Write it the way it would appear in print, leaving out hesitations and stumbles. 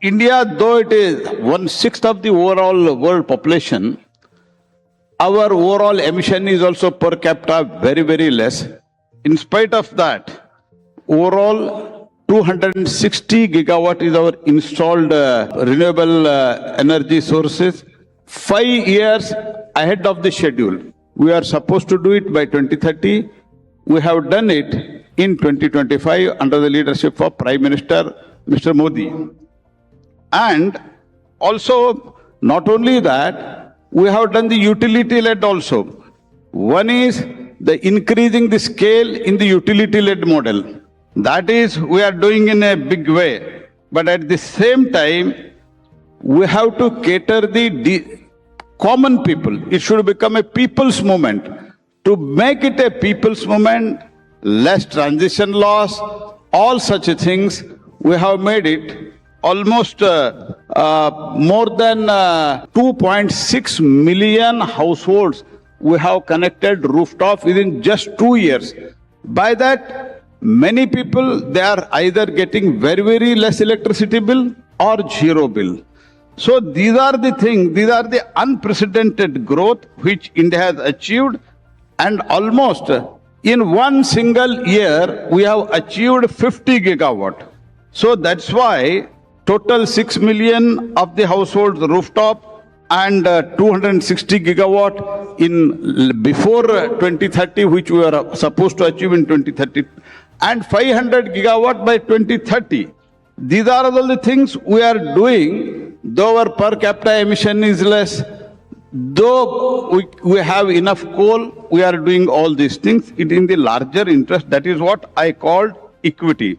India, though it is 1/6 of the overall world population, our overall emission is also per capita very, very less. In spite of that, overall 260 gigawatt is our installed renewable energy sources. 5 years ahead of the schedule. We are supposed to do it by 2030. We have done it in 2025 under the leadership of Prime Minister Mr. Modi. And also, not only that, we have done the utility-led also. One is the increasing the scale in the utility-led model. That is, we are doing in a big way. But at the same time, we have to cater the common people. It should become a people's movement. To make it a people's movement, less transition loss, all such things, we have made it almost more than 2.6 million households we have connected rooftop within just 2 years. By that, many people, they are either getting very, very less electricity bill or zero bill. So these are the things, these are the unprecedented growth which India has achieved, and almost in one single year, we have achieved 50 gigawatt. So that's why total 6 million of the households rooftop and 260 gigawatt in before 2030, which we are supposed to achieve in 2030, and 500 gigawatt by 2030. These are all the things we are doing, though our per capita emission is less, though we have enough coal, we are doing all these things. It is in the larger interest. That is what I called equity.